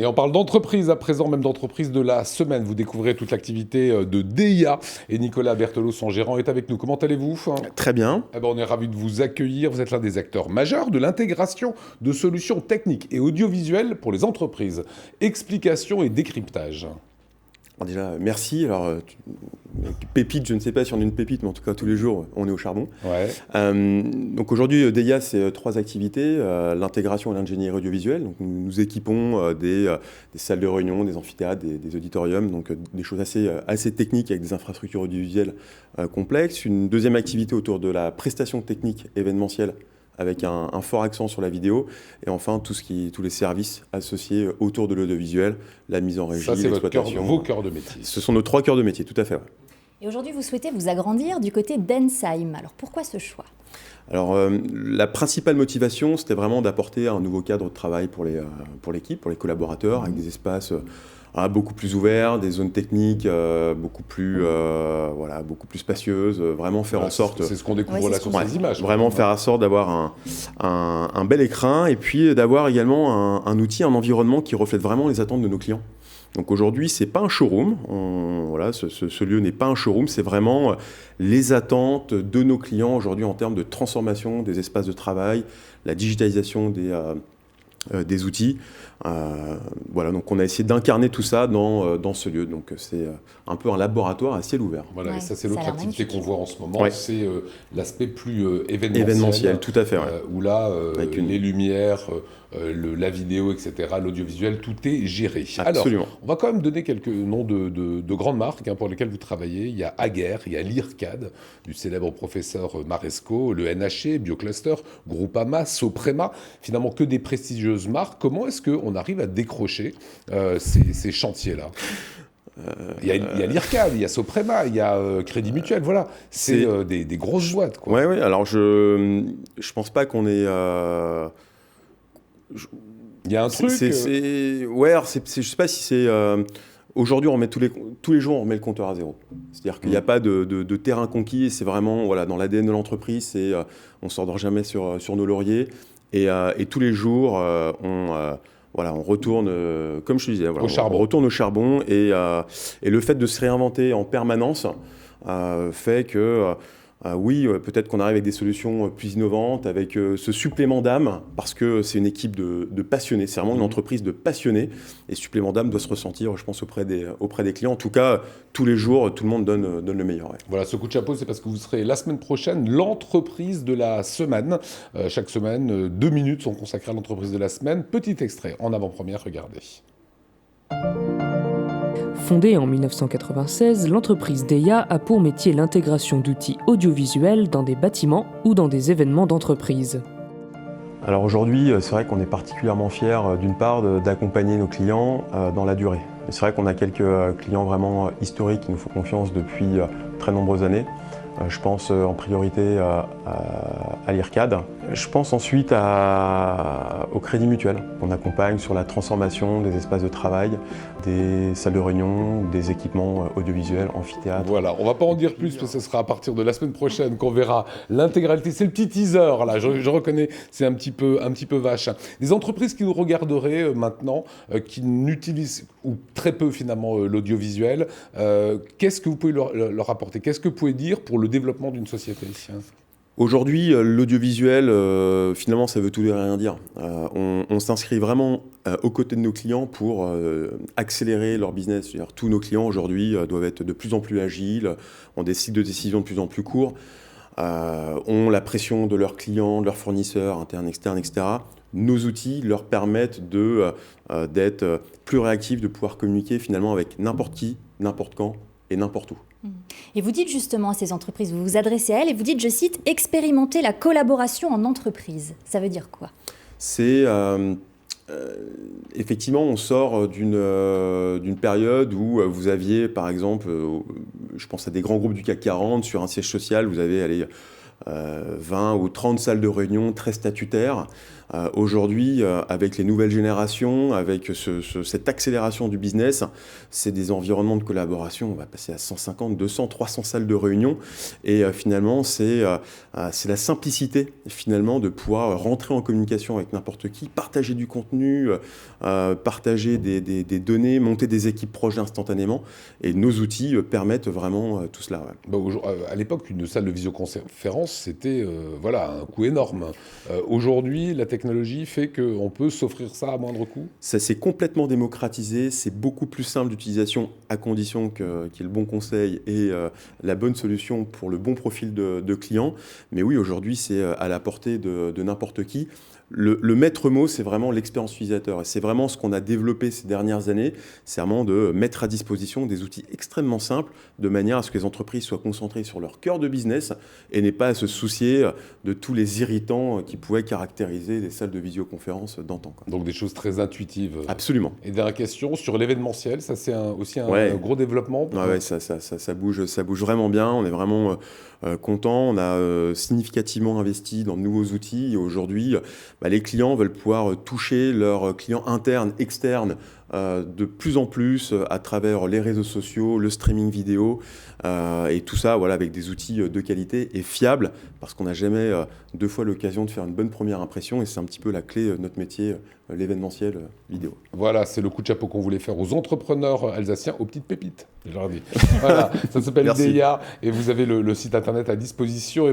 Et on parle d'entreprise à présent, même d'entreprise de la semaine. Vous découvrez toute l'activité de DIA et Nicolas Berthelot, son gérant, est avec nous. Comment allez-vous? Très bien. Eh ben, on est ravis de vous accueillir. Vous êtes l'un des acteurs majeurs de l'intégration de solutions techniques et audiovisuelles pour les entreprises. Explication et décryptage. Alors déjà, merci. Alors, pépite, je ne sais pas si on est une pépite, mais en tout cas, tous les jours, on est au charbon. Ouais. Donc aujourd'hui, DIA, c'est 3 activités. L'intégration et l'ingénierie audiovisuelle. Donc, nous équipons des salles de réunion, des amphithéâtres, des auditoriums, donc des choses assez techniques avec des infrastructures audiovisuelles complexes. Une deuxième activité autour de la prestation technique événementielle, avec un fort accent sur la vidéo, et enfin tous les services associés autour de l'audiovisuel, la mise en régie, Ça, c'est l'exploitation. vos cœurs de métier. Ce sont nos 3 cœurs de métier, tout à fait. Ouais. Et aujourd'hui, vous souhaitez vous agrandir du côté d'Ensheim. Alors pourquoi ce choix ? Alors la principale motivation, c'était vraiment d'apporter un nouveau cadre de travail pour l'équipe, pour les collaborateurs, avec des espaces beaucoup plus ouverts, des zones techniques beaucoup plus spacieuses, vraiment faire en sorte... C'est ce qu'on découvre là sur ces images. Vraiment faire en sorte d'avoir un bel écrin et puis d'avoir également un outil, un environnement qui reflète vraiment les attentes de nos clients. Donc aujourd'hui, ce n'est pas un showroom, ce lieu n'est pas un showroom, c'est vraiment les attentes de nos clients aujourd'hui en termes de transformation des espaces de travail, la digitalisation des outils. Donc on a essayé d'incarner tout ça dans ce lieu. Donc c'est un peu un laboratoire à ciel ouvert. Voilà, et ça c'est l'autre activité qu'on voit en ce moment, c'est l'aspect plus événementiel, tout à fait. Où là, les lumières, la vidéo, etc., l'audiovisuel, tout est géré. Absolument. Alors, on va quand même donner quelques noms de grandes marques pour lesquelles vous travaillez. Il y a Aguerre, il y a l'IRCAD, du célèbre professeur Maresco, le NHC, Biocluster, Groupama, Soprema, finalement que des prestigieuses marques. Comment est-ce qu'on arrive à décrocher ces chantiers-là ? Il y a l'IRCAD, il y a Soprema, il y a Crédit Mutuel, voilà. C'est des grosses boîtes, quoi. Oui, alors je pense pas qu'on ait... Il y a un truc... je sais pas si c'est... Aujourd'hui, tous les jours, on remet le compteur à zéro. C'est-à-dire qu'il n'y a pas de terrain conquis, et c'est vraiment dans l'ADN de l'entreprise, on ne s'endort jamais sur nos lauriers, et tous les jours, on retourne, comme je te disais, on retourne au charbon, et le fait de se réinventer en permanence fait que... peut-être qu'on arrive avec des solutions plus innovantes, avec ce supplément d'âme, parce que c'est une équipe de passionnés, c'est vraiment une entreprise de passionnés, et ce supplément d'âme doit se ressentir, je pense, auprès des clients. En tout cas, tous les jours, tout le monde donne le meilleur. Ouais. Voilà, ce coup de chapeau, c'est parce que vous serez la semaine prochaine l'entreprise de la semaine. Chaque semaine, 2 minutes sont consacrées à l'entreprise de la semaine. Petit extrait en avant-première, regardez. Fondée en 1996, l'entreprise DIA a pour métier l'intégration d'outils audiovisuels dans des bâtiments ou dans des événements d'entreprise. Alors aujourd'hui, c'est vrai qu'on est particulièrement fiers, d'une part, d'accompagner nos clients dans la durée. C'est vrai qu'on a quelques clients vraiment historiques qui nous font confiance depuis très nombreuses années. Je pense en priorité à l'IRCAD. Je pense ensuite au Crédit Mutuel. On accompagne sur la transformation des espaces de travail, des salles de réunion, des équipements audiovisuels, amphithéâtres. Voilà, on ne va pas en dire plus parce que ce sera à partir de la semaine prochaine qu'on verra l'intégralité. C'est le petit teaser, là, je reconnais, c'est un petit peu vache. Des entreprises qui nous regarderaient maintenant, qui n'utilisent ou très peu finalement l'audiovisuel, qu'est-ce que vous pouvez leur apporter? Qu'est-ce que vous pouvez dire pour le développement d'une société? Aujourd'hui, l'audiovisuel, finalement, ça veut tout et rien dire. On s'inscrit vraiment aux côtés de nos clients pour accélérer leur business. C'est-à-dire, tous nos clients, aujourd'hui, doivent être de plus en plus agiles, ont des cycles de décision de plus en plus courts, ont la pression de leurs clients, de leurs fournisseurs, internes, externes, etc. Nos outils leur permettent d'être plus réactifs, de pouvoir communiquer finalement avec n'importe qui, n'importe quand et n'importe où. Et vous dites justement à ces entreprises, vous vous adressez à elles et vous dites, je cite, « expérimenter la collaboration en entreprise ». Ça veut dire quoi ? C'est effectivement, on sort d'une période où vous aviez, par exemple, je pense à des grands groupes du CAC 40, sur un siège social, vous avez 20 ou 30 salles de réunion très statutaires. Aujourd'hui, avec les nouvelles générations, avec cette accélération du business, c'est des environnements de collaboration. On va passer à 150, 200, 300 salles de réunion. Et finalement, c'est la simplicité finalement de pouvoir rentrer en communication avec n'importe qui, partager du contenu, partager des données, monter des équipes proches instantanément. Et nos outils permettent vraiment tout cela. Ouais. À l'époque, une salle de visioconférence, c'était un coût énorme. Aujourd'hui, la technologie fait qu'on peut s'offrir ça à moindre coût. Ça s'est complètement démocratisé, c'est beaucoup plus simple d'utilisation à condition qu'il y ait le bon conseil et la bonne solution pour le bon profil de client. Mais oui, aujourd'hui, c'est à la portée de n'importe qui. Le maître mot, c'est vraiment l'expérience utilisateur. Et c'est vraiment ce qu'on a développé ces dernières années. C'est vraiment de mettre à disposition des outils extrêmement simples de manière à ce que les entreprises soient concentrées sur leur cœur de business et n'aient pas à se soucier de tous les irritants qui pouvaient caractériser les salles de visioconférence d'antan. Donc des choses très intuitives. Absolument. Et dernière question, sur l'événementiel, ça c'est aussi un gros développement. Ouais, ça bouge vraiment bien. On est vraiment content. On a significativement investi dans de nouveaux outils. Et aujourd'hui, les clients veulent pouvoir toucher leurs clients internes, externes, de plus en plus à travers les réseaux sociaux, le streaming vidéo et tout ça avec des outils de qualité et fiables parce qu'on n'a jamais deux fois l'occasion de faire une bonne première impression et c'est un petit peu la clé de notre métier, l'événementiel vidéo. Voilà, c'est le coup de chapeau qu'on voulait faire aux entrepreneurs alsaciens, aux petites pépites, je leur dis. Voilà, ça s'appelle DEIA et vous avez le site internet à disposition.